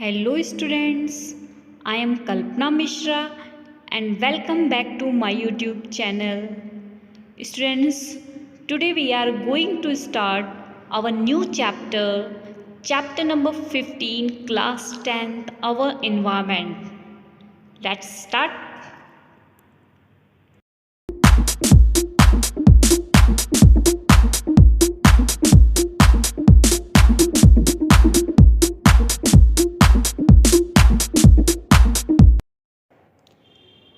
Hello students, I am Kalpana Mishra and welcome back to my YouTube channel. Students, today we are going to start our new chapter number 15, class 10th, our environment. Let's start.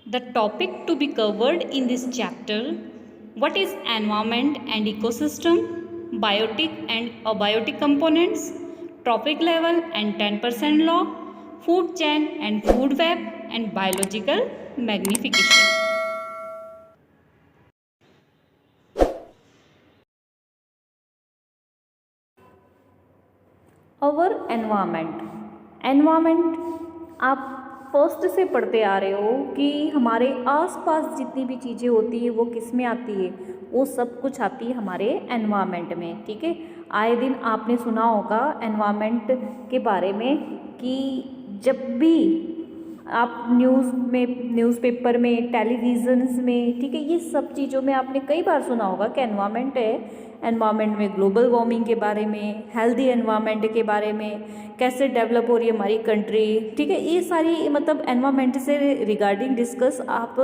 The topic to be covered in this chapter: what is environment and ecosystem, biotic and abiotic components, trophic level and 10% law, food chain and food web, and biological magnification. Our environment आप first से पढ़ते आ रहे हो कि हमारे आसपास जितनी भी चीज़ें होती है वो किस में आती है, वो सब कुछ आती है हमारे एनवायरमेंट में। ठीक है, आए दिन आपने सुना होगा एनवायरमेंट के बारे में कि जब भी आप न्यूज़पेपर में, टेलीविज़न्स में, ठीक है, ये सब चीज़ों में आपने कई बार सुना होगा कि एनवायरमेंट है। एनवायरमेंट में ग्लोबल वार्मिंग के बारे में, हेल्दी एनवायरमेंट के बारे में, कैसे डेवलप हो रही है हमारी कंट्री। ठीक है, ये सारी मतलब एनवायरमेंट से रिगार्डिंग डिस्कस आप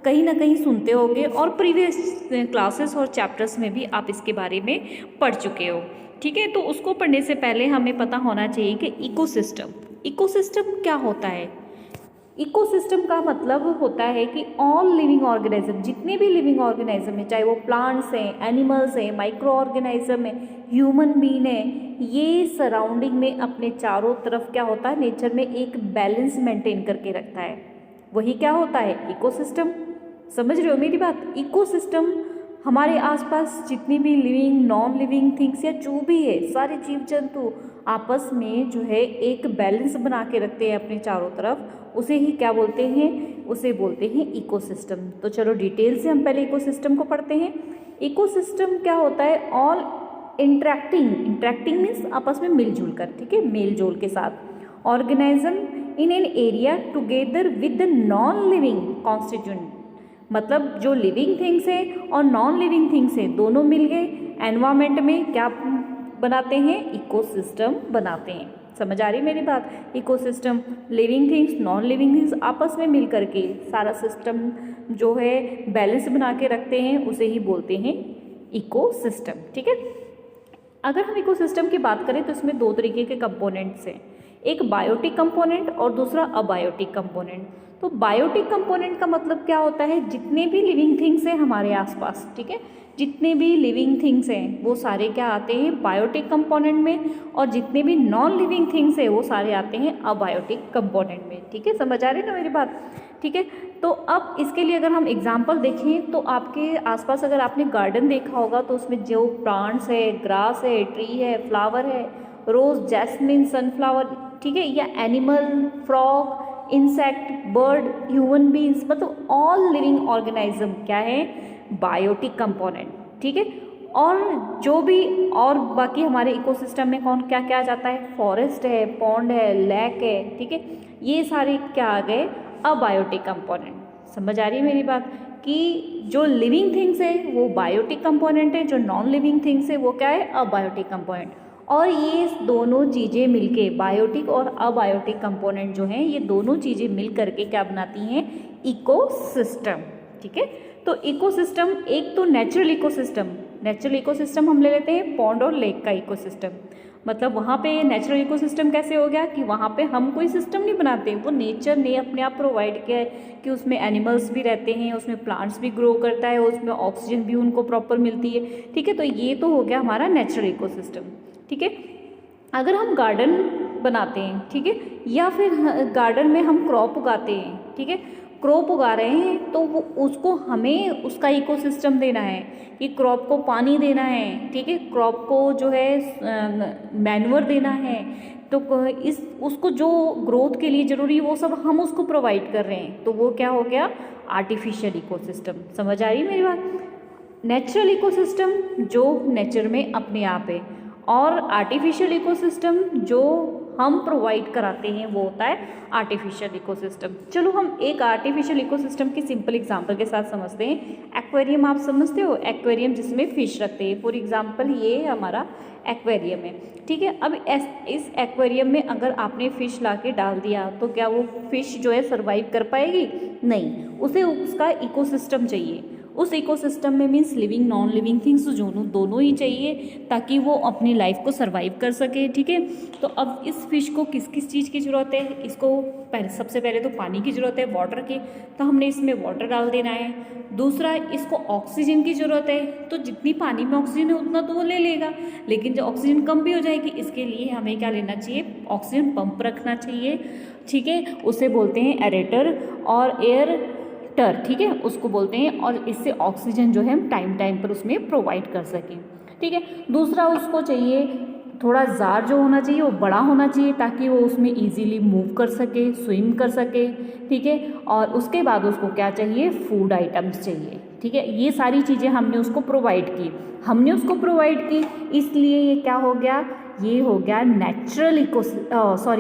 कहीं ना कहीं सुनते होगे और प्रीवियस क्लासेस और चैप्टर्स में भी आप इसके बारे में पढ़ चुके हो। ठीक है, तो उसको पढ़ने से पहले हमें पता होना चाहिए कि इकोसिस्टम क्या होता है। इकोसिस्टम का मतलब होता है कि ऑल लिविंग ऑर्गेनिज्म, जितने भी लिविंग ऑर्गेनिज्म हैं, चाहे वो प्लांट्स हैं, एनिमल्स हैं, माइक्रो ऑर्गेनिज्म है, ह्यूमन बीइंग है, ये सराउंडिंग में अपने चारों तरफ क्या होता है, नेचर में एक बैलेंस मेंटेन करके रखता है। वही क्या होता है, इकोसिस्टम। समझ रहे हो मेरी बात। इकोसिस्टम हमारे आसपास जितनी भी लिविंग, नॉन लिविंग थिंग्स या जो भी है, सारे जीव जंतु आपस में जो है एक बैलेंस बना के रखते हैं अपने चारों तरफ। उसे ही क्या बोलते हैं, उसे बोलते हैं इकोसिस्टम। तो चलो डिटेल से हम पहले इकोसिस्टम को पढ़ते हैं। इकोसिस्टम क्या होता है, ऑल इंटरेक्टिंग मीन्स आपस में मिलजुल कर, ठीक है, मेल जोल के साथ, organism in an area together with the non living constituent, मतलब जो लिविंग थिंग्स है और नॉन लिविंग थिंग्स है दोनों मिल गए एनवायरमेंट में क्या बनाते हैं, इकोसिस्टम बनाते हैं। समझ आ रही मेरी बात। Ecosystem living things, non living things आपस में मिल करके सारा सिस्टम जो है बैलेंस बना के रखते हैं, उसे ही बोलते हैं इकोसिस्टम। ठीक है, अगर हम इकोसिस्टम की बात करें तो इसमें दो तरीके के कंपोनेंट्स हैं, एक बायोटिक कंपोनेंट और दूसरा अबायोटिक कंपोनेंट। तो बायोटिक कंपोनेंट का मतलब क्या होता है, जितने भी लिविंग थिंग्स हैं हमारे आसपास, ठीक है, जितने भी लिविंग थिंग्स हैं वो सारे क्या आते हैं, बायोटिक कंपोनेंट में, और जितने भी नॉन लिविंग थिंग्स हैं वो सारे आते हैं अबायोटिक कंपोनेंट में। ठीक है, समझ आ रही है ना मेरी बात। ठीक है, तो अब इसके लिए अगर हम एग्जांपल देखें तो आपके आसपास अगर आपने गार्डन देखा होगा तो उसमें जो प्लांट्स है, ग्रास है, ट्री है, फ्लावर है, रोज, जैस्मिन, सनफ्लावर, ठीक है, या animal, frog, insect, bird, human beings, मतलब ऑल लिविंग ऑर्गेनिज्म क्या है, बायोटिक कंपोनेंट। ठीक है, और जो भी और बाकी हमारे इकोसिस्टम में कौन क्या क्या आ जाता है, फॉरेस्ट है, पॉन्ड है, लेक है, ठीक है, ये सारे क्या आ गए, अबायोटिक कंपोनेंट। समझ आ रही है मेरी बात कि जो लिविंग थिंग्स है वो बायोटिक कंपोनेंट है, जो नॉन लिविंग थिंग्स है वो क्या है, अबायोटिक कंपोनेंट। और ये दोनों चीज़ें मिलके, बायोटिक और अबायोटिक कंपोनेंट जो हैं, ये दोनों चीज़ें मिल करके क्या बनाती हैं, इकोसिस्टम। ठीक है, तो इकोसिस्टम, एक तो नेचुरल इकोसिस्टम हम ले लेते हैं, पॉन्ड और लेक का इकोसिस्टम। मतलब वहाँ पे नेचुरल इकोसिस्टम कैसे हो गया कि वहाँ पे हम कोई सिस्टम नहीं बनाते, वो नेचर ने अपने आप प्रोवाइड किया है कि उसमें एनिमल्स भी रहते हैं, उसमें प्लांट्स भी ग्रो करता है, उसमें ऑक्सीजन भी उनको प्रॉपर मिलती है। ठीक है, तो ये तो हो गया हमारा नेचुरल इकोसिस्टम। ठीक है, अगर हम गार्डन बनाते हैं, ठीक है, या फिर गार्डन में हम क्रॉप उगाते हैं, ठीक है, क्रॉप उगा रहे हैं तो वो उसको हमें उसका इकोसिस्टम देना है कि क्रॉप को पानी देना है, ठीक है, क्रॉप को जो है मैन्योर देना है, तो इस उसको जो ग्रोथ के लिए ज़रूरी है वो सब हम उसको प्रोवाइड कर रहे हैं, तो वो क्या हो गया, आर्टिफिशियल इकोसिस्टम। समझ आ रही मेरी बात। नेचुरल इकोसिस्टम जो नेचर में अपने आप है, और आर्टिफिशियल इकोसिस्टम जो हम प्रोवाइड कराते हैं वो होता है आर्टिफिशियल इकोसिस्टम। चलो हम एक आर्टिफिशियल इकोसिस्टम की सिंपल एग्जांपल के साथ समझते हैं। एक्वेरियम आप समझते हो, एक्वेरियम जिसमें फिश रखते हैं। फॉर एग्जांपल ये हमारा एक्वेरियम है, ठीक है। अब इस एक्वेरियम में अगर आपने फिश ला के डाल दिया तो क्या वो फिश जो है सर्वाइव कर पाएगी? नहीं, उसे उसका इकोसिस्टम चाहिए। उस इकोसिस्टम में means living non living things दोनों ही चाहिए ताकि वो अपनी लाइफ को सर्वाइव कर सके, ठीक है। तो अब इस फिश को किस किस चीज़ की ज़रूरत है? इसको सबसे पहले तो पानी की ज़रूरत है, वाटर की, तो हमने इसमें वाटर डाल देना है। दूसरा, इसको ऑक्सीजन की ज़रूरत है, तो जितनी पानी में ऑक्सीजन है उतना तो वो ले लेगा, लेकिन जब ऑक्सीजन कम भी हो जाएगी, इसके लिए हमें क्या लेना चाहिए? ऑक्सीजन पंप रखना चाहिए, ठीक है। उसे बोलते हैं एरेटर और एयर टर, ठीक है, उसको बोलते हैं। और इससे ऑक्सीजन जो है हम टाइम टाइम पर उसमें प्रोवाइड कर सकें, ठीक है। दूसरा, उसको चाहिए थोड़ा जार जो होना चाहिए वो बड़ा होना चाहिए ताकि वो उसमें इजीली मूव कर सके, स्विम कर सके, ठीक है। और उसके बाद उसको क्या चाहिए? फूड आइटम्स चाहिए, ठीक है। ये सारी चीज़ें हमने उसको प्रोवाइड की, इसलिए ये क्या हो गया? ये हो गया नेचुरल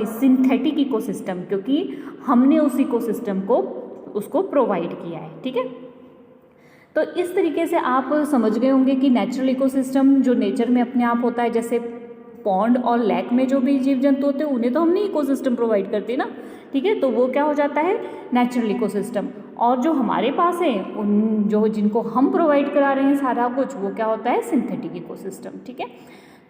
सिंथेटिक इकोसिस्टम, क्योंकि हमने उस इकोसिस्टम को उसको प्रोवाइड किया है, ठीक है। तो इस तरीके से आप समझ गए होंगे कि नेचुरल इकोसिस्टम जो नेचर में अपने आप होता है, जैसे पॉन्ड और लेक में जो भी जीव जंतु होते हैं उन्हें तो हमने इकोसिस्टम प्रोवाइड करते हैं ना, ठीक है। तो वो क्या हो जाता है? Natural ecosystem. और जो हमारे पास है जिनको हम प्रोवाइड करा रहे हैं सारा कुछ, वो क्या होता है? सिंथेटिक इकोसिस्टम, ठीक है।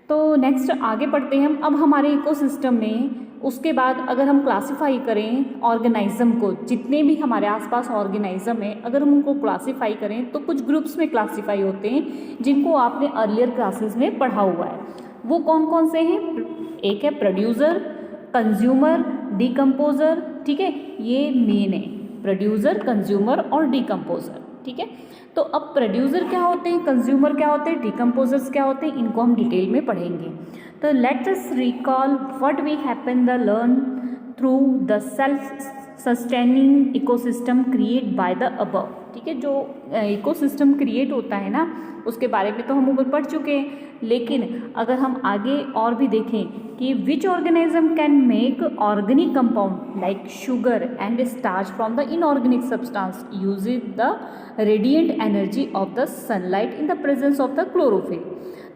तो नेक्स्ट आगे पढ़ते हैं हम। अब हमारे इकोसिस्टम में उसके बाद अगर हम क्लासिफाई करें ऑर्गेनाइज्म को, जितने भी हमारे आसपास ऑर्गेनाइज्म है, अगर हम उनको क्लासिफाई करें तो कुछ ग्रुप्स में क्लासिफाई होते हैं जिनको आपने अर्लियर क्लासेस में पढ़ा हुआ है। वो कौन कौन से हैं? एक है प्रोड्यूसर, कंज्यूमर, डिकम्पोजर, ठीक है। ये मेन है, प्रोड्यूसर, कंज्यूमर और डिकम्पोजर, ठीक है। तो अब प्रोड्यूसर क्या होते हैं, कंज्यूमर क्या होते हैं, डिकम्पोजर्स क्या होते हैं, इनको हम डिटेल में पढ़ेंगे। तो let's us recall what we happen the learn through the self sustaining ecosystem create by the above, ठीक है। जो इकोसिस्टम क्रिएट होता है ना, उसके बारे में तो हम ऊपर पढ़ चुके हैं, लेकिन अगर हम आगे और भी देखें कि which organism can make organic compound like sugar and starch from the inorganic substance using the radiant energy of the sunlight in the presence of the chlorophyll.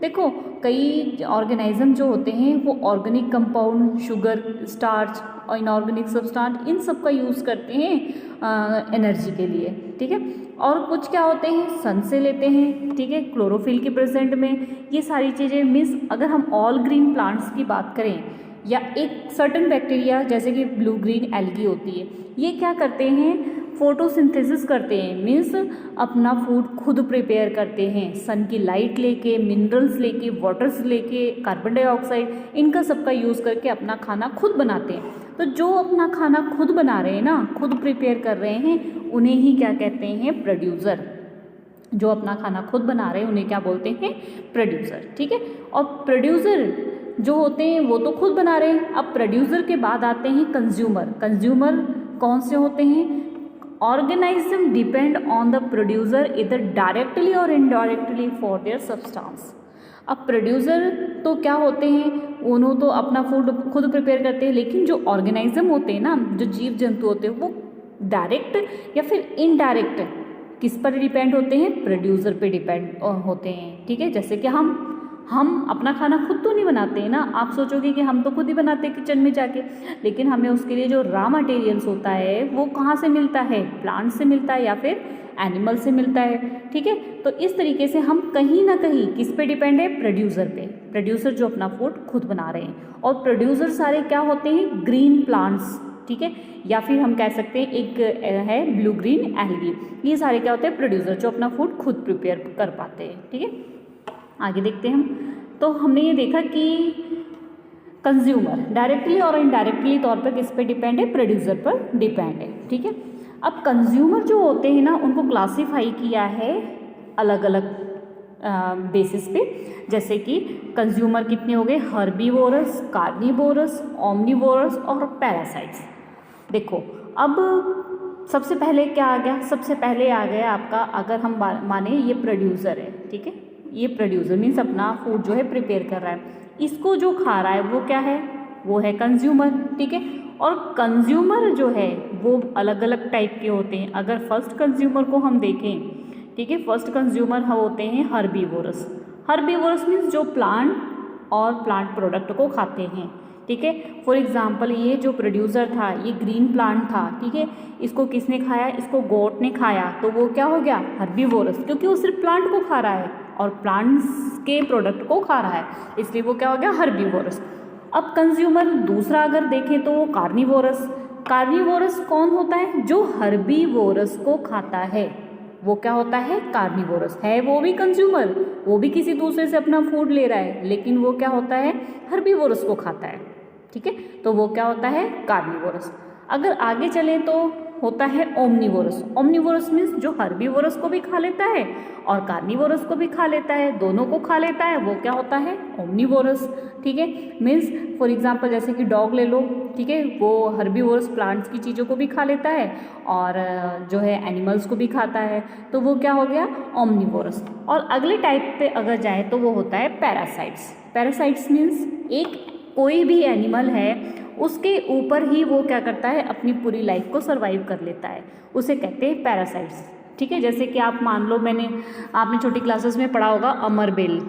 देखो, कई ऑर्गेनिज्म जो होते हैं वो ऑर्गेनिक कंपाउंड, शुगर, स्टार्च और inorganic substance, इन सब का use करते हैं एनर्जी के लिए, ठीक है। और कुछ क्या होते हैं, सन से लेते हैं, ठीक है, क्लोरोफिल के प्रेजेंट में। ये सारी चीज़ें मीन्स अगर हम ऑल ग्रीन प्लांट्स की बात करें या एक सर्टन बैक्टीरिया जैसे कि ब्लू ग्रीन एल्गी होती है, ये क्या करते हैं? फोटोसिंथेसिस करते हैं, मीन्स अपना फूड खुद प्रिपेयर करते हैं, सन की लाइट लेके, मिनरल्स लेके, वाटर्स लेके, कार्बन डाइऑक्साइड, इनका सबका यूज़ करके अपना खाना खुद बनाते हैं। तो जो अपना खाना खुद बना रहे हैं ना, खुद प्रिपेयर कर रहे हैं, उन्हें ही क्या कहते हैं? प्रोड्यूसर। जो अपना खाना खुद बना रहे हैं उन्हें क्या बोलते हैं? प्रोड्यूसर, ठीक है। और प्रोड्यूसर जो होते हैं वो तो खुद बना रहे हैं। अब प्रोड्यूसर के बाद आते हैं कंज्यूमर। कंज्यूमर कौन से होते हैं? Organism depend on the producer इधर डायरेक्टली और इनडायरेक्टली फॉर देयर सब्सटेंस। अब प्रोड्यूसर तो क्या होते हैं? उन्होंने तो अपना फूड खुद प्रिपेयर करते हैं, लेकिन जो ऑर्गेनिज्म होते हैं ना, जो जीव जंतु होते हैं, वो डायरेक्ट या फिर इनडायरेक्ट किस पर डिपेंड होते हैं? प्रोड्यूसर पे डिपेंड होते हैं, ठीक है। जैसे कि हम अपना खाना खुद तो नहीं बनाते हैं ना। आप सोचोगे कि हम तो खुद ही बनाते हैं किचन में जाके, लेकिन हमें उसके लिए जो रॉ मटेरियल्स होता है वो कहाँ से मिलता है? प्लांट से मिलता है या फिर एनिमल से मिलता है, ठीक है। तो इस तरीके से हम कहीं ना कहीं किस पे डिपेंड है? प्रोड्यूसर पे। प्रोड्यूसर जो अपना फूड खुद बना रहे हैं। और प्रोड्यूसर सारे क्या होते हैं? ग्रीन प्लांट्स, ठीक है, या फिर हम कह सकते हैं एक है ब्लू ग्रीन एल्गी। ये सारे क्या होते हैं? प्रोड्यूसर जो अपना फूड खुद प्रिपेयर कर पाते हैं, ठीक है। आगे देखते हैं हम। तो हमने ये देखा कि कंज्यूमर डायरेक्टली और इनडायरेक्टली तौर पर किस पे डिपेंड है? प्रोड्यूसर पर डिपेंड है, ठीक है। अब कंज्यूमर जो होते हैं ना, उनको क्लासीफाई किया है अलग अलग बेसिस पे। जैसे कि कंज्यूमर कितने हो गए? हर्बीवोरस, कार्निवोरस, ओमनिवोरस और पैरासाइट्स। देखो, अब सबसे पहले क्या आ गया? सबसे पहले आ गया आपका, अगर हम माने ये प्रोड्यूसर है, ठीक है, ये प्रोड्यूसर मीन्स अपना फूड जो है प्रिपेयर कर रहा है, इसको जो खा रहा है वो क्या है? वो है कंज्यूमर, ठीक है। और कंज्यूमर जो है वो अलग अलग टाइप के होते हैं। अगर फर्स्ट कंज्यूमर को हम देखें, ठीक है, फर्स्ट कंज्यूमर होते हैं हर्बीवोरस। हर्बीवोरस मीन्स जो प्लांट और प्लांट प्रोडक्ट को खाते हैं, ठीक है। फॉर एग्जाम्पल ये जो प्रोड्यूसर था, ये ग्रीन प्लांट था, ठीक है, इसको किसने खाया, इसको गोट ने खाया, तो वो क्या हो गया, हर्बीवोरस, क्योंकि वो सिर्फ प्लांट को खा रहा है और प्लांट्स के प्रोडक्ट को खा रहा है, इसलिए वो क्या हो गया, हर्बीवोरस। अब कंज्यूमर दूसरा अगर देखें तो वो कार्निवोरस। कार्निवोरस कौन होता है, जो हर्बीवोरस को खाता है, वो क्या होता है, कार्निवोरस है। वो भी कंज्यूमर, वो भी किसी दूसरे से अपना फूड ले रहा है, लेकिन वो क्या होता है, हर्बीवोरस को खाता है, ठीक है, तो वो क्या होता है, कार्निवोरस। अगर आगे चलें तो होता है ओमनिवोरस। ओमनिवोरस मीन्स जो हर्बीवोरस को भी खा लेता है और कार्निवोरस को भी खा लेता है, दोनों को खा लेता है, वो क्या होता है, ओमनिवोरस, ठीक है। मीन्स फॉर एग्जांपल जैसे कि डॉग ले लो, ठीक है, वो हर्बीवोरस प्लांट्स की चीज़ों को भी खा लेता है और जो है एनिमल्स को भी खाता है, तो वो क्या हो गया, ओमनिवोरस। और अगले टाइप पे अगर जाए तो वो होता है पैरासाइट्स। पैरासाइट्स मीन्स एक कोई भी एनिमल है उसके ऊपर ही वो क्या करता है, अपनी पूरी लाइफ को सर्वाइव कर लेता है, उसे कहते हैं पैरासाइट्स, ठीक है। जैसे कि आप मान लो, आपने छोटी क्लासेस में पढ़ा होगा अमरबेल।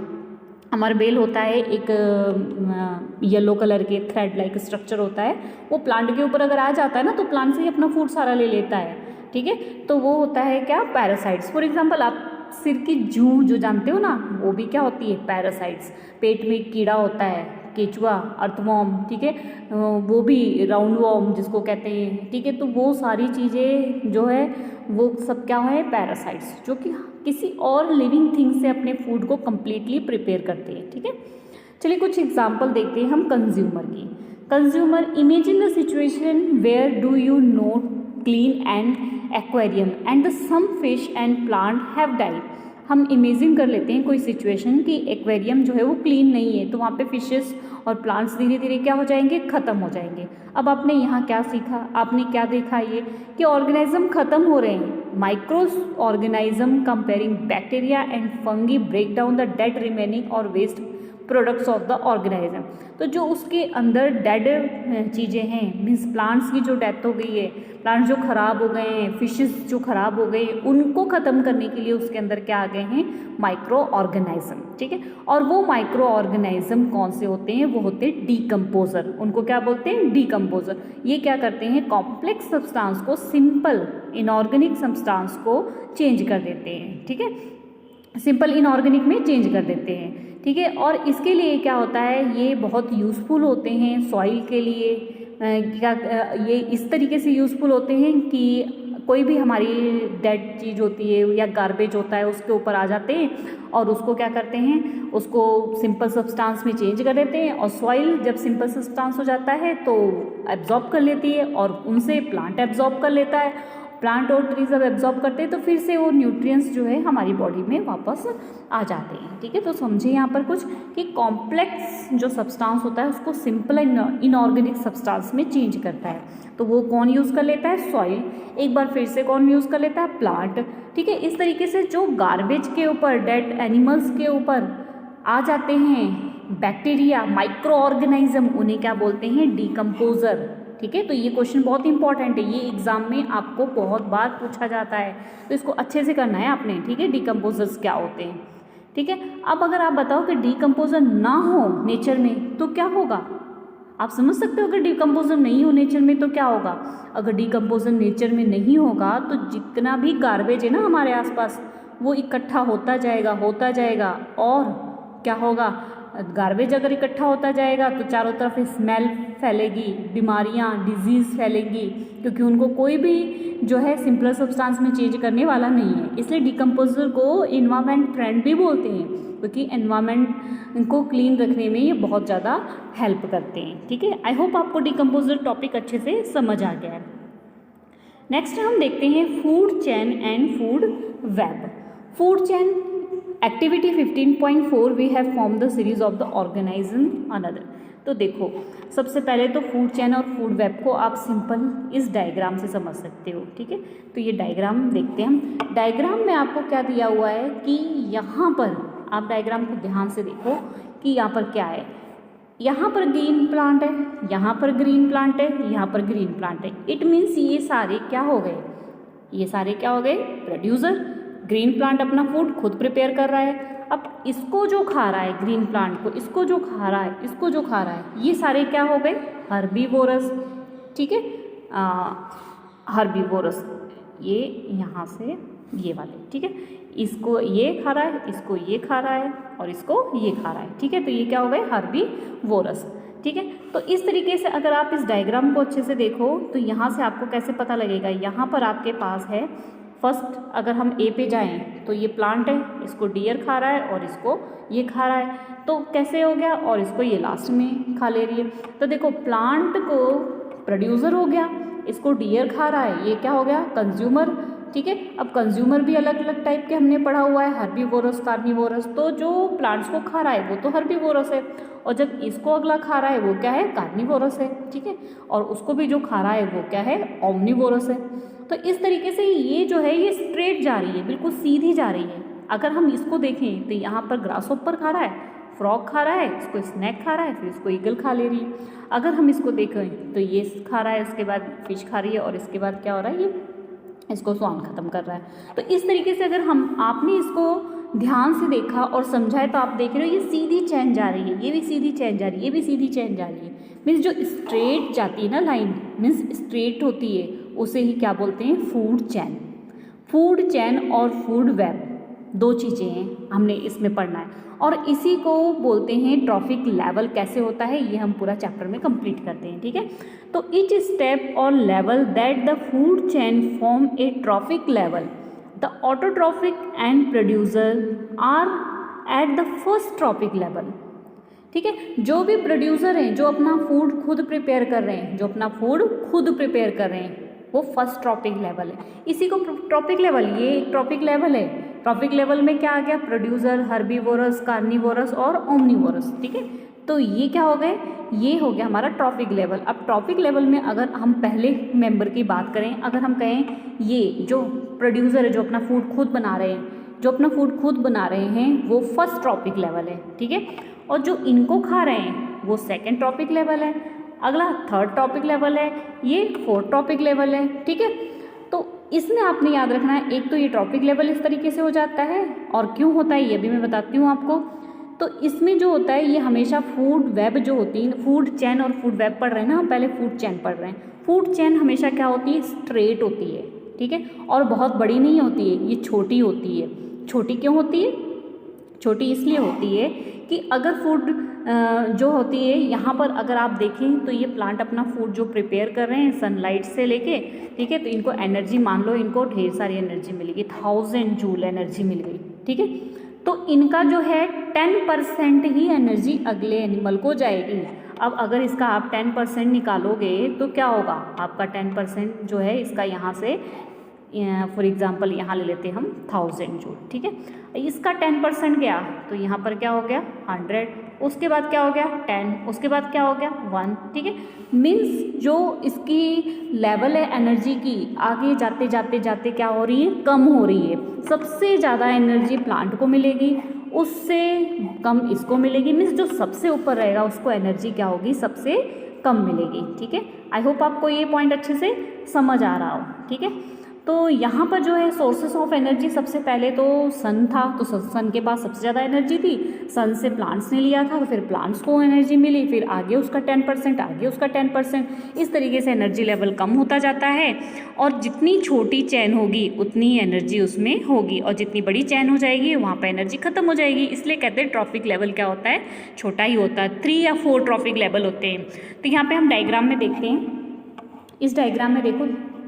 अमरबेल होता है एक येलो कलर के थ्रेड लाइक स्ट्रक्चर होता है, वो प्लांट के ऊपर अगर आ जाता है ना तो प्लांट से ही अपना फूड सारा ले लेता है, ठीक है, तो वो होता है क्या, पैरासाइट्स। फॉर एग्जांपल आप सिर की जूं जो जानते हो ना, वो भी क्या होती है, पैरासाइट्स। पेट में कीड़ा होता है, केचुआ, अर्थवॉर्म, ठीक है, वो भी राउंड वॉर्म जिसको कहते हैं, ठीक है, तो वो सारी चीज़ें जो है वो सब क्या है, पैरासाइट्स, जो कि किसी और लिविंग थिंग से अपने फूड को कम्प्लीटली प्रिपेयर करते हैं, ठीक है। चलिए कुछ एग्जाम्पल देखते हैं हम कंज्यूमर की। Consumer, imagine the situation where do you not clean and aquarium and the some fish and plant have died. हम इमेजिन कर लेते हैं कोई सिचुएशन कि एक्वेरियम जो है वो क्लीन नहीं है, तो वहाँ पे फिशेस और प्लांट्स धीरे धीरे क्या हो जाएंगे, ख़त्म हो जाएंगे। अब आपने यहाँ क्या सीखा, आपने क्या देखा, ये कि ऑर्गेनिज्म ख़त्म हो रहे हैं। Microorganism comparing bacteria and fungi break down the dead remaining और waste products of the organism. तो जो उसके अंदर डेड चीज़ें हैं, मीन्स प्लांट्स की जो डेथ हो गई है, प्लांट्स जो ख़राब हो गए हैं, फिशेस जो ख़राब हो गए, उनको ख़त्म करने के लिए उसके अंदर क्या आ गए हैं, माइक्रो ऑर्गेनिज्म, ठीक है। और वो माइक्रो ऑर्गेनिज्म कौन से होते हैं, वो होते हैं डीकम्पोजर। उनको क्या बोलते हैं, डीकम्पोजर। ये क्या करते हैं, कॉम्प्लेक्स सब्सटेंस को सिंपल इनऑर्गेनिक सब्सटेंस को चेंज कर देते हैं, ठीक है, सिंपल इनऑर्गेनिक में चेंज कर देते हैं, ठीक है। और इसके लिए क्या होता है, ये बहुत यूज़फुल होते हैं सॉइल के लिए। ये इस तरीके से यूज़फुल होते हैं कि कोई भी हमारी डेड चीज़ होती है या गार्बेज होता है उसके ऊपर आ जाते हैं और उसको क्या करते हैं, उसको सिंपल सब्सटेंस में चेंज कर देते हैं। और सॉइल जब सिंपल सब्सटेंस हो जाता है तो एब्जॉर्ब कर लेती है और उनसे प्लांट एब्जॉर्ब कर लेता है। प्लांट और ट्री जब एब्जॉर्ब करते हैं तो फिर से वो न्यूट्रिएंट्स जो है हमारी बॉडी में वापस आ जाते हैं, ठीक है। तो समझिए यहाँ पर कुछ कि कॉम्प्लेक्स जो सब्सटेंस होता है उसको सिंपल इनऑर्गेनिक सब्सटेंस में चेंज करता है, तो वो कौन यूज़ कर लेता है, सॉइल। एक बार फिर से कौन यूज़ कर लेता है, प्लांट, ठीक है। इस तरीके से जो गार्बेज के ऊपर, डेड एनिमल्स के ऊपर आ जाते हैं बैक्टीरिया, माइक्रो ऑर्गेनिज्म, उन्हें क्या बोलते हैं, डीकम्पोजर, ठीक है। तो ये क्वेश्चन बहुत इंपॉर्टेंट है, ये एग्जाम में आपको बहुत बार पूछा जाता है, तो इसको अच्छे से करना है आपने, ठीक है। डीकम्पोजर्स क्या होते हैं, ठीक है। अब अगर आप बताओ कि डीकम्पोजर ना हो नेचर में तो क्या होगा, आप समझ सकते हो। अगर डीकम्पोजर नहीं हो नेचर में तो क्या होगा, अगर डीकम्पोजर नेचर में नहीं होगा तो जितना भी गार्बेज है ना हमारे आसपास वो इकट्ठा होता जाएगा और क्या होगा, गार्बेज अगर इकट्ठा होता जाएगा तो चारों तरफ स्मेल फैलेगी, बीमारियां, डिजीज़ फैलेंगी, क्योंकि उनको कोई भी जो है सिंपलर सब्सटेंस में चेंज करने वाला नहीं है। इसलिए डीकम्पोजर को एनवायरनमेंट फ्रेंड भी बोलते हैं, क्योंकि एनवायरनमेंट को क्लीन रखने में ये बहुत ज़्यादा हेल्प करते हैं, ठीक है। आई होप आपको डीकम्पोजर टॉपिक अच्छे से समझ आ गया है। नेक्स्ट हम देखते हैं food chain and food web. Food chain activity 15.4 we have form the series of the organism another. तो देखो, सबसे पहले तो फूड चेन और फूड वेब को आप सिंपल इस डायग्राम से समझ सकते हो, ठीक है। तो ये डायग्राम देखते हैं हम। डायग्राम में आपको क्या दिया हुआ है कि यहाँ पर आप डायग्राम को ध्यान से देखो कि यहाँ पर क्या है, यहाँ पर ग्रीन प्लांट है, यहाँ पर ग्रीन प्लांट है, यहाँ पर ग्रीन प्लांट है। इट मीन्स ये सारे क्या हो गए, ये सारे क्या हो गए, प्रोड्यूसर। ग्रीन प्लांट अपना फूड खुद प्रिपेयर कर रहा है। अब इसको जो खा रहा है, ग्रीन प्लांट को, इसको जो खा रहा है, इसको जो खा रहा है, ये सारे क्या हो गए, हर्बीवोरस। ठीक है, हर्बीवोरस, ये यहाँ से ये वाले, ठीक है, इसको ये खा रहा है, इसको ये खा रहा है और इसको ये खा रहा है। ठीक है, तो ये क्या हो गए, हर्बीवोरस। ठीक है, तो इस तरीके से अगर आप इस डायग्राम को अच्छे से देखो तो यहाँ से आपको कैसे पता लगेगा, यहाँ पर आपके पास है फर्स्ट, अगर हम ए पे जाएं तो ये प्लांट है, इसको डियर खा रहा है और इसको ये खा रहा है, तो कैसे हो गया, और इसको ये लास्ट में खा ले रही है। तो देखो प्लांट को प्रोड्यूसर हो गया, इसको डियर खा रहा है, ये क्या हो गया, कंज्यूमर। ठीक है, अब कंज्यूमर भी अलग अलग टाइप के हमने पढ़ा हुआ है, हर्बीवोरस, कार्निवोरस। तो जो प्लांट्स को खा रहा है वो तो हर्बीवोरस है, और जब इसको अगला खा रहा है वो क्या है, कार्निवोरस है। ठीक है, और उसको भी जो खा रहा है वो क्या है, ओमनीवोरस है। तो इस तरीके से ये जो है ये स्ट्रेट जा रही है, बिल्कुल सीधी जा रही है। अगर हम इसको देखें तो यहाँ पर ग्रासहोपर खा रहा है, फ्रॉग खा रहा है, इसको स्नैक खा रहा है, फिर इसको ईगल खा ले रही है। अगर हम इसको देखें तो ये खा रहा है, उसके बाद फिश खा रही है, और इसके बाद क्या हो रहा है, ये इसको स्वान खत्म कर रहा है। तो इस तरीके से अगर आपने इसको ध्यान से देखा और समझाए तो आप देख रहे हो ये सीधी चैन जा रही है, ये भी सीधी चैन जा रही है, ये भी सीधी चैन जा रही है। मीन्स जो स्ट्रेट जाती है ना लाइन, मीन्स स्ट्रेट होती है, उसे ही क्या बोलते हैं, फूड चैन। फूड चैन और फूड वेब दो चीज़ें हैं, हमने इसमें पढ़ना है, और इसी को बोलते हैं ट्रॉफिक लेवल। कैसे होता है ये हम पूरा चैप्टर में कंप्लीट करते हैं। ठीक है, तो ईच स्टेप और level that the food chain form a trophic level, the autotrophic and producer are at the first trophic level. ठीक है, जो भी प्रोड्यूसर हैं, जो अपना फूड खुद प्रिपेयर कर रहे हैं, जो अपना फूड खुद प्रिपेयर कर रहे हैं, वो फर्स्ट ट्रॉपिक लेवल है। इसी को ट्रॉपिक लेवल, ये एक ट्रॉपिक लेवल है। ट्रॉपिक लेवल में क्या आ गया, प्रोड्यूसर, हर्बीवोरस, कार्निवोरस और ओमनीवोरस। ठीक है, तो ये क्या हो गए, ये हो गया हमारा ट्रॉपिक लेवल। अब ट्रॉपिक लेवल में अगर हम पहले मेंबर की बात करें, अगर हम कहें ये जो प्रोड्यूसर है, जो अपना फूड खुद बना रहे हैं, जो अपना फूड खुद बना रहे हैं, वो फर्स्ट ट्रॉपिक लेवल है। ठीक है, और जो इनको खा रहे हैं वो सेकेंड ट्रॉपिक लेवल है, अगला थर्ड टॉपिक लेवल है, ये फोर्थ टॉपिक लेवल है। ठीक है, तो इसमें आपने याद रखना है, एक तो ये टॉपिक लेवल इस तरीके से हो जाता है, और क्यों होता है ये भी मैं बताती हूँ आपको। तो इसमें जो होता है ये हमेशा फूड वेब जो होती है, फूड चैन और फूड वेब पढ़ रहे हैं ना, हम पहले फूड चैन पढ़ रहे हैं। फूड चैन हमेशा क्या होती है, स्ट्रेट होती है। ठीक है, और बहुत बड़ी नहीं होती है, ये छोटी होती है। छोटी क्यों होती है, छोटी इसलिए होती है कि अगर फूड जो होती है यहाँ पर अगर आप देखें तो ये प्लांट अपना फूड जो प्रिपेयर कर रहे हैं सनलाइट से लेके, ठीक है, तो इनको एनर्जी, मान लो इनको ढेर सारी एनर्जी मिलेगी, 1000 जूल एनर्जी मिल गई। ठीक है, तो इनका जो है 10% ही एनर्जी अगले एनिमल को जाएगी। अब अगर इसका आप 10% निकालोगे तो क्या होगा, आपका 10% जो है इसका यहाँ से, फॉर एग्जांपल यहाँ ले लेते हैं हम 1000 जूल। ठीक है, इसका 10% गया तो यहाँ पर क्या हो गया 100, उसके बाद क्या हो गया 10, उसके बाद क्या हो गया 1। ठीक है, मीन्स जो इसकी लेवल है एनर्जी की, आगे जाते जाते जाते क्या हो रही है, कम हो रही है। सबसे ज़्यादा एनर्जी प्लांट को मिलेगी, उससे कम इसको मिलेगी। मीन्स जो सबसे ऊपर रहेगा उसको एनर्जी क्या होगी, सबसे कम मिलेगी। ठीक है, आई होप आपको ये पॉइंट अच्छे से समझ आ रहा हो। ठीक है, तो यहाँ पर जो है सोर्सेस ऑफ एनर्जी, सबसे पहले तो सन था, तो सन के पास सबसे ज़्यादा एनर्जी थी, सन से प्लांट्स ने लिया था, तो फिर प्लांट्स को एनर्जी मिली, फिर आगे उसका 10%, आगे उसका 10%, इस तरीके से एनर्जी लेवल कम होता जाता है। और जितनी छोटी चैन होगी उतनी एनर्जी उसमें होगी, और जितनी बड़ी चैन हो जाएगी वहाँ पर एनर्जी खत्म हो जाएगी। इसलिए कहते हैं ट्रॉपिक लेवल क्या होता है, छोटा ही होता है। 3 या 4 ट्रॉपिक लेवल होते हैं। तो यहाँ पर हम डायग्राम में देखते हैं, इस डायग्राम में देखो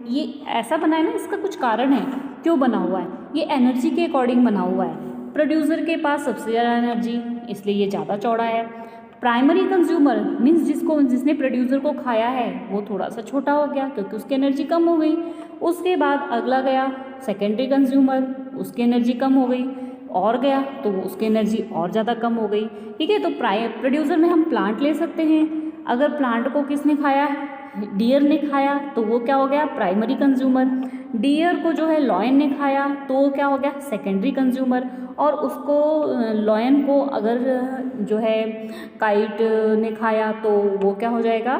ये ऐसा बना है ना, इसका कुछ कारण है क्यों बना हुआ है, ये एनर्जी के अकॉर्डिंग बना हुआ है। प्रोड्यूसर के पास सबसे ज़्यादा एनर्जी, इसलिए ये ज़्यादा चौड़ा है। प्राइमरी कंज्यूमर मीन्स जिसने प्रोड्यूसर को खाया है वो थोड़ा सा छोटा हो गया क्योंकि उसकी एनर्जी कम हो गई। उसके बाद अगला गया सेकेंडरी कंज्यूमर, उसकी एनर्जी कम हो गई, और गया तो उसकी एनर्जी और ज़्यादा कम हो गई। ठीक है, तो प्रोड्यूसर में हम प्लांट ले सकते हैं, अगर प्लांट को किसने खाया, डियर ने खाया, तो वो क्या हो गया, प्राइमरी कंज्यूमर। डियर को जो है लॉयन ने खाया तो वो क्या हो गया, सेकेंडरी कंज्यूमर। और उसको लॉयन को अगर जो है काइट ने खाया तो वो क्या हो जाएगा,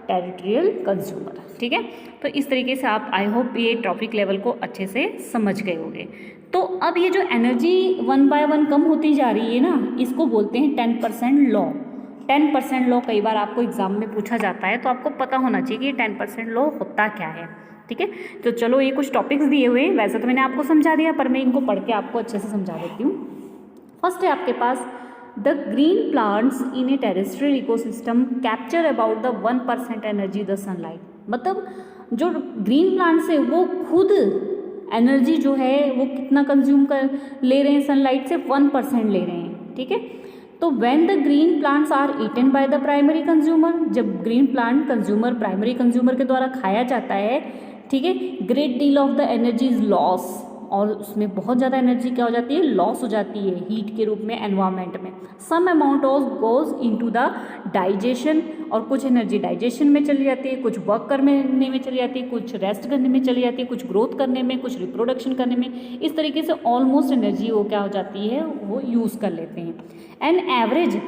टेरिटोरियल कंज्यूमर। ठीक है, तो इस तरीके से आप आई होप ये टॉपिक लेवल को अच्छे से समझ गए होंगे। तो अब ये जो एनर्जी 1 by 1 कम होती जा रही है ना, इसको बोलते हैं 10% लॉ। 10% लॉ कई बार आपको एग्जाम में पूछा जाता है, तो आपको पता होना चाहिए कि 10% लॉ होता क्या है। ठीक है, तो चलो ये कुछ टॉपिक्स दिए हुए हैं, वैसे तो मैंने आपको समझा दिया, पर मैं इनको पढ़ के आपको अच्छे से समझा देती हूँ। फर्स्ट है आपके पास, the green plants in a terrestrial ecosystem capture about the 1% energy the sunlight. मतलब जो ग्रीन प्लांट्स है वो खुद एनर्जी जो है वो कितना कंज्यूम कर ले रहे हैं सनलाइट से, 1% ले रहे हैं। ठीक है, तो when the green plants are eaten by the primary consumer, जब green plant consumer primary consumer के द्वारा खाया जाता है, ठीक है, great deal of the energy is loss, और उसमें बहुत ज़्यादा एनर्जी क्या हो जाती है, लॉस हो जाती है हीट के रूप में एनवायरनमेंट में। Some amount of goes into the digestion, और कुछ एनर्जी डाइजेशन में चली जाती है, कुछ वर्क करने में चली जाती है, कुछ रेस्ट करने में चली जाती है, कुछ ग्रोथ करने में, कुछ रिप्रोडक्शन करने में। इस तरीके से ऑलमोस्ट एनर्जी वो क्या हो जाती है, वो यूज़ कर लेते हैं। An average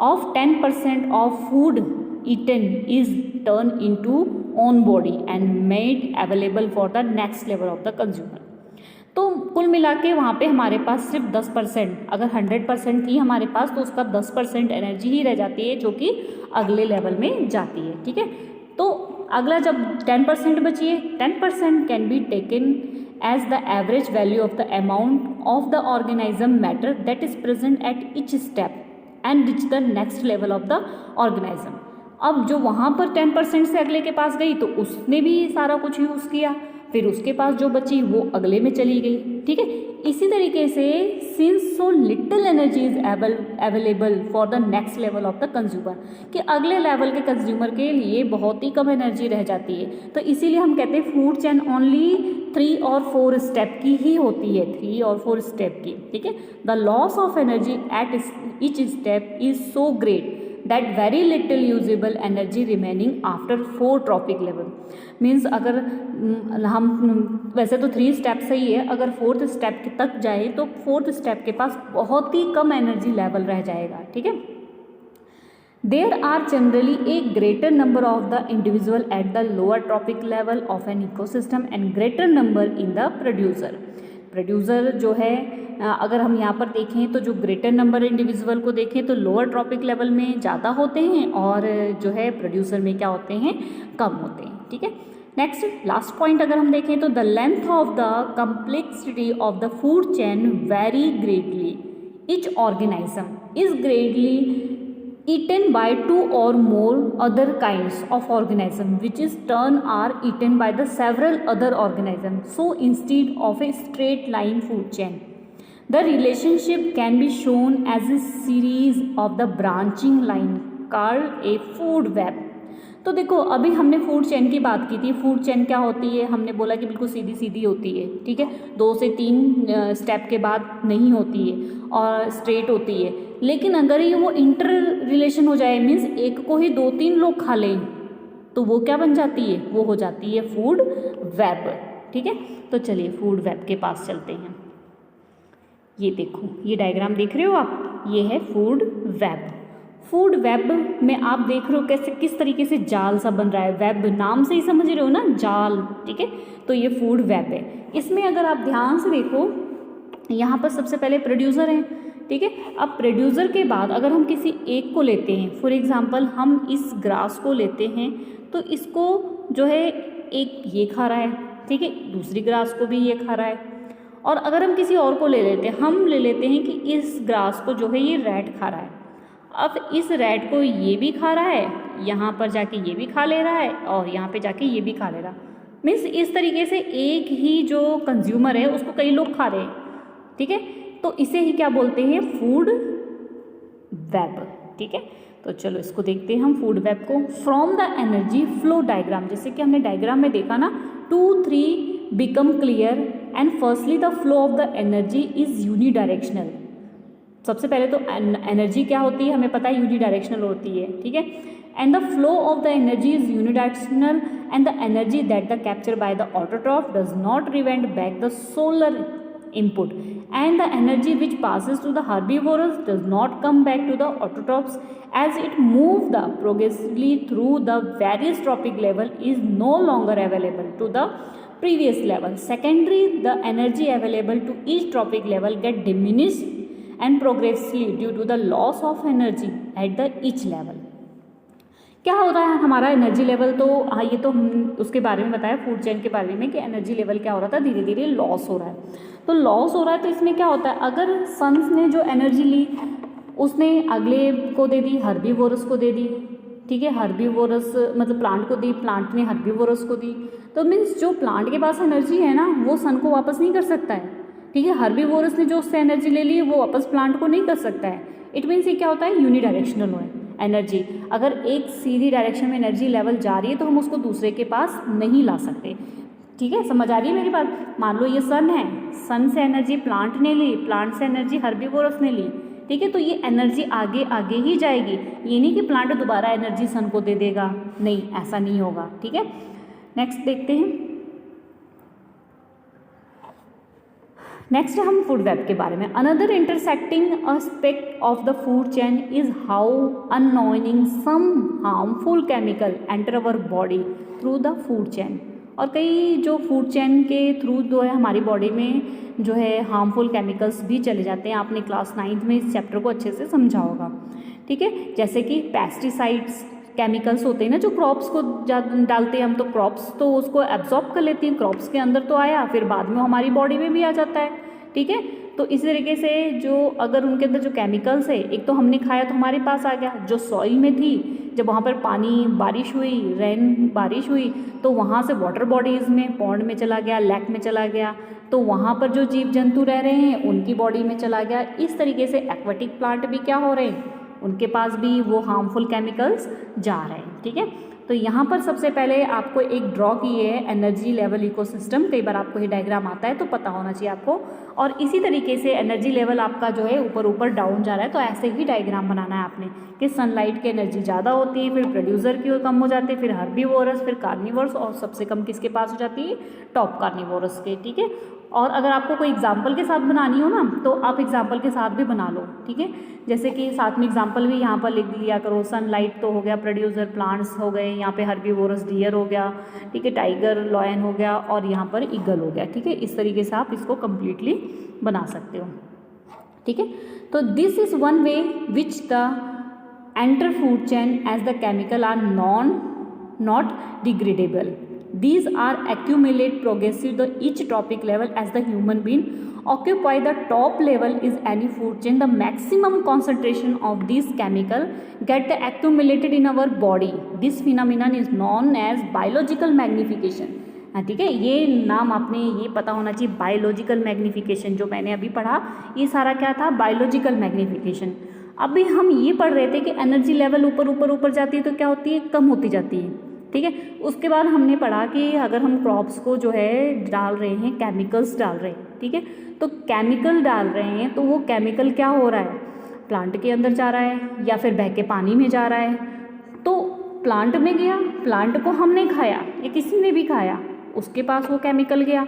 of 10% of food eaten is turned into own body and made available for the next level of the consumer। तो कुल मिला के वहाँ पे हमारे पास सिर्फ 10%, अगर 100% थी हमारे पास तो उसका 10% एनर्जी ही रह जाती है जो कि अगले लेवल में जाती है। ठीक है, तो अगला जब 10% बची है, 10% can be taken as the average value of the amount of the organism matter that is present at each step and reach the next level of the organism. अब जो वहाँ पर 10% से अगले के पास गई तो उसने भी सारा कुछ यूज़ किया, फिर उसके पास जो बची वो अगले में चली गई। ठीक है, इसी तरीके से since so little energy is available for the next level of the consumer, कि अगले लेवल के कंज्यूमर के लिए बहुत ही कम एनर्जी रह जाती है, तो इसीलिए हम कहते हैं फूड चेन ओनली 3 और 4 स्टेप की ही होती है, 3 और 4 स्टेप की। ठीक है, the loss of energy at each step is so great that very little usable energy remaining after 4 trophic level। Means अगर हम वैसे तो 3 स्टेप सही है, अगर 4th स्टेप तक जाए तो 4th स्टेप के पास बहुत ही कम एनर्जी लेवल रह जाएगा। ठीक है, there are generally a greater number of the individual at the lower trophic level of an ecosystem and greater number in the producer. Producer जो है अगर हम यहाँ पर देखें तो जो ग्रेटर नंबर इंडिविजुअल को देखें तो लोअर ट्रॉपिक लेवल में ज़्यादा होते हैं और जो है प्रोड्यूसर में क्या होते हैं, कम होते हैं। ठीक है, नेक्स्ट लास्ट पॉइंट अगर हम देखें तो the length of the complexity of the food chain very greatly. Each organism is greatly eaten by 2 or more other kinds of organism which is turn are eaten by the several other organisms, so instead of a straight line food chain the relationship can be shown as a series of the branching line called a food web। तो देखो अभी हमने food chain की बात की थी, food chain क्या होती है, हमने बोला कि बिल्कुल सीधी सीधी होती है। ठीक है, 2 से 3 स्टेप के बाद नहीं होती है और स्ट्रेट होती है, लेकिन अगर ये वो इंटर रिलेशन हो जाए, मीन्स एक को ही 2-3 लोग खा लें तो वो क्या बन जाती है, वो हो जाती है फूड वेब। ठीक है, तो चलिए फूड वेब के पास चलते हैं। ये देखो, ये डायग्राम देख रहे हो आप, ये है फूड वेब। फूड वेब में आप देख रहे हो कैसे किस तरीके से जाल सा बन रहा है, वेब नाम से ही समझ रहे हो ना, जाल। ठीक है, तो ये फूड वेब है। इसमें अगर आप ध्यान से देखो, यहाँ पर सबसे पहले प्रोड्यूसर हैं। ठीक है, अब प्रोड्यूसर के बाद अगर हम किसी एक को लेते हैं, फॉर एग्जांपल हम इस ग्रास को लेते हैं तो इसको जो है एक ये खा रहा है, ठीक है, दूसरी ग्रास को भी ये खा रहा है। और अगर हम किसी और को ले लेते हैं, हम ले लेते हैं कि इस ग्रास को जो है ये रैट खा रहा है। अब इस रैट को ये भी खा रहा है, यहाँ पर जाके ये भी खा ले रहा है और यहाँ पे जाके ये भी खा ले रहा, मीन्स इस तरीके से एक ही जो कंज्यूमर है उसको कई लोग खा रहे हैं। ठीक है, तो इसे ही क्या बोलते हैं, फूड वेब। ठीक है, तो चलो इसको देखते हैं हम फूड वेब को। From the energy flow diagram, जैसे कि हमने डायग्राम में देखा ना, 2-3 become clear and firstly the flow of the energy is unidirectional. सबसे पहले तो एनर्जी क्या होती है हमें पता है, यूनिडायरेक्शनल होती है। ठीक है, and the flow of the energy is unidirectional, and the energy that the captured by the autotroph does not prevent back the solar input, and the energy which passes to the herbivores does not come back to the autotrophs as it moves the progressively through the various trophic level is no longer available to the previous level. Secondary, the energy available to each trophic level get diminished and progressively due to the loss of energy at the each level. क्या होता है हमारा energy level, तो हाँ ये तो हम उसके बारे में बताया फूड चेन के बारे में कि एनर्जी लेवल क्या हो रहा था, धीरे धीरे लॉस हो रहा है. तो लॉस हो रहा है तो इसमें क्या होता है, अगर सन्स ने जो एनर्जी ली उसने अगले को दे दी, हर्बीवोरस को दे दी, ठीक है, हर्बीवोरस मतलब प्लांट को दी, प्लांट ने हर्बीवोरस को दी, तो मीन्स जो प्लांट के पास एनर्जी है ना वो सन को वापस नहीं कर सकता है, ठीक है. हर्बीवोरस ने जो उससे एनर्जी ले ली वो वापस प्लांट को नहीं कर सकता है. इट मीन्स ये क्या होता है, यूनिडायरेक्शनल है एनर्जी. अगर एक सीधी डायरेक्शन में एनर्जी लेवल जा रही है तो हम उसको दूसरे के पास नहीं ला सकते, ठीक है. समझ आ रही है मेरी बात. मान लो ये सन है, सन से एनर्जी प्लांट ने ली, प्लांट से एनर्जी हर्बीवोरस ने ली, ठीक है. तो ये एनर्जी आगे आगे ही जाएगी, ये नहीं कि प्लांट दोबारा एनर्जी सन को दे देगा, नहीं ऐसा नहीं होगा, ठीक है. नेक्स्ट देखते हैं. नेक्स्ट हम फूड वेब के बारे में. Another intersecting aspect of the food chain is how unknowing some harmful chemical enter our body through the food chain. और कई जो फूड चेन के थ्रू जो है हमारी बॉडी में जो है हार्मफुल केमिकल्स भी चले जाते हैं. आपने क्लास 9th में इस चैप्टर को अच्छे से समझा होगा, ठीक है. जैसे कि पेस्टिसाइड्स केमिकल्स होते हैं ना जो क्रॉप्स को डालते हैं हम, तो क्रॉप्स तो उसको एब्जॉर्ब कर लेती हैं, क्रॉप्स के अंदर तो आया, फिर बाद में हमारी बॉडी में भी आ जाता है, ठीक है. तो इस तरीके से जो अगर उनके अंदर जो केमिकल्स है, एक तो हमने खाया तो हमारे पास आ गया, जो सॉइल में थी जब वहाँ पर पानी बारिश हुई, रेन बारिश हुई, तो वहाँ से वाटर बॉडीज़ में, पॉन्ड में चला गया, लेक में चला गया, तो वहाँ पर जो जीव जंतु रह रहे हैं उनकी बॉडी में चला गया. इस तरीके से एक्वाटिक प्लांट भी क्या हो रहे हैं, उनके पास भी वो हार्मफुल केमिकल्स जा रहे हैं, ठीक है. तो यहाँ पर सबसे पहले आपको एक ड्रॉ किए है एनर्जी लेवल इकोसिस्टम. कई बार आपको ये डायग्राम आता है तो पता होना चाहिए आपको. और इसी तरीके से एनर्जी लेवल आपका जो है ऊपर ऊपर डाउन जा रहा है, तो ऐसे ही डायग्राम बनाना है आपने कि सनलाइट की एनर्जी ज़्यादा होती है, फिर प्रोड्यूसर की ओर कम हो जाती है, फिर हर्बीवोरस, फिर कार्निवोरस, और सबसे कम किसके पास हो जाती है, टॉप कार्निवोरस के, ठीक है. और अगर आपको कोई एग्जाम्पल के साथ बनानी हो ना तो आप एग्जाम्पल के साथ भी बना लो, ठीक है. जैसे कि साथ में एग्जाम्पल भी यहाँ पर लिख लिया करो. सनलाइट तो हो गया, प्रोड्यूसर प्लांट्स हो गए, यहाँ पे हर्बीवोरस डियर हो गया, ठीक है, टाइगर लॉयन हो गया, और यहाँ पर ईगल हो गया, ठीक है. इस तरीके से आप इसको कम्प्लीटली बना सकते हो, ठीक है. तो this is one way which the enter food chain as the chemical are not degradable. These are accumulate progressive the each topic level as the human being occupy the top level is any food chain. The maximum concentration of these chemical get accumulated in our body. This phenomenon is known as biological magnification. ठीक है, ये नाम आपने ये पता होना चाहिए, biological magnification. जो मैंने अभी पढ़ा ये सारा क्या था, बायोलॉजिकल मैग्निफिकेशन. अभी हम ये पढ़ रहे थे कि एनर्जी लेवल ऊपर ऊपर ऊपर जाती है तो क्या होती है, कम होती जाती है, ठीक है. उसके बाद हमने पढ़ा कि अगर हम क्रॉप्स को जो है डाल रहे हैं, केमिकल्स डाल रहे हैं, ठीक है, तो केमिकल डाल रहे हैं तो वो केमिकल क्या हो रहा है, प्लांट के अंदर जा रहा है या फिर बह के पानी में जा रहा है. तो प्लांट में गया, प्लांट को हमने खाया या किसी ने भी खाया, उसके पास वो केमिकल गया,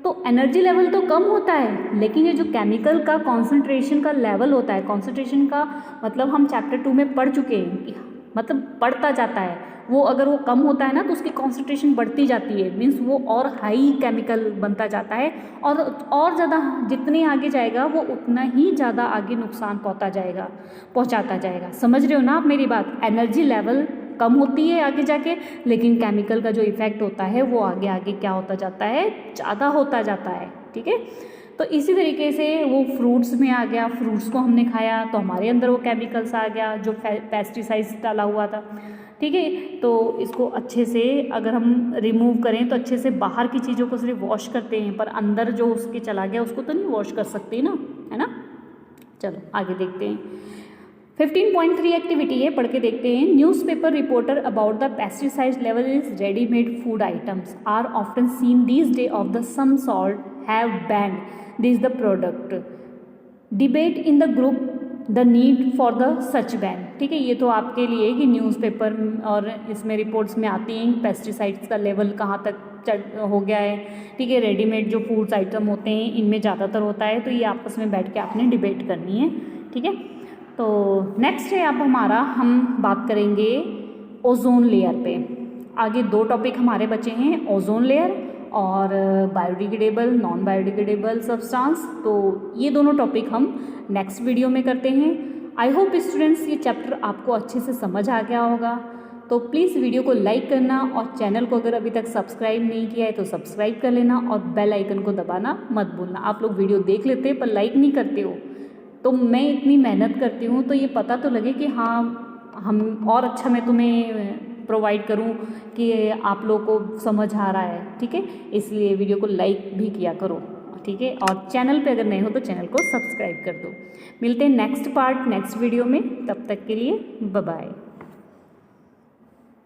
तो एनर्जी लेवल तो कम होता है, लेकिन ये जो केमिकल का कॉन्सेंट्रेशन का लेवल होता है, कॉन्सेंट्रेशन का मतलब हम चैप्टर 2 में पढ़ चुके हैं, मतलब बढ़ता जाता है वो. अगर वो कम होता है ना तो उसकी कॉन्सेंट्रेशन बढ़ती जाती है, मीन्स वो और हाई केमिकल बनता जाता है, और ज़्यादा जितने आगे जाएगा वो उतना ही ज़्यादा आगे नुकसान पहुंचाता जाएगा. समझ रहे हो ना आप मेरी बात. एनर्जी लेवल कम होती है आगे जाके, लेकिन केमिकल का जो इफेक्ट होता है वो आगे आगे क्या होता जाता है, ज़्यादा होता जाता है, ठीक है. तो इसी तरीके से वो फ्रूट्स में आ गया, फ्रूट्स को हमने खाया तो हमारे अंदर वो केमिकल्स आ गया जो पेस्टिसाइड्स डाला हुआ था, ठीक है. तो इसको अच्छे से अगर हम रिमूव करें तो अच्छे से बाहर की चीज़ों को सिर्फ वॉश करते हैं, पर अंदर जो उसके चला गया उसको तो नहीं वॉश कर सकते ना, है ना. चलो आगे देखते हैं. 15.3 एक्टिविटी है, पढ़ के देखते हैं. Newspaper reporter about the pesticide level is readymade food items are often seen these day of the some salt have banned this the product. Debate in the group the need for the such ban. ठीक है, ये तो आपके लिए कि newspaper और इसमें reports में आती हैं पेस्टिसाइड्स का लेवल कहाँ तक हो गया है। ठीक है, रेडीमेड जो फूड्स आइटम होते हैं इनमें ज़्यादातर होता है, तो ये आपस में बैठ के आपने डिबेट करनी है। ठीक है, तो नेक्स्ट है अब हम बात करेंगे ओजोन लेयर पे। आगे 2 टॉपिक हमारे बचे हैं, ओजोन लेयर और बायोडिग्रेडेबल नॉन बायोडिग्रेडेबल सब्सटेंस। तो ये दोनों टॉपिक हम नेक्स्ट वीडियो में करते हैं। आई होप स्टूडेंट्स ये चैप्टर आपको अच्छे से समझ आ गया होगा। तो प्लीज़ वीडियो को लाइक करना और चैनल को अगर अभी तक सब्सक्राइब नहीं किया है तो सब्सक्राइब कर लेना और बेल आइकन को दबाना मत भूलना। आप लोग वीडियो देख लेते हैं पर लाइक नहीं करते हो, तो मैं इतनी मेहनत करती हूँ तो ये पता तो लगे कि हाँ हम और अच्छा मैं तुम्हें प्रोवाइड करूँ कि आप लोगों को समझ आ रहा है। ठीक है, इसलिए वीडियो को लाइक भी किया करो। ठीक है, और चैनल पे अगर नए हो तो चैनल को सब्सक्राइब कर दो। मिलते हैं नेक्स्ट वीडियो में, तब तक के लिए बाय बाय।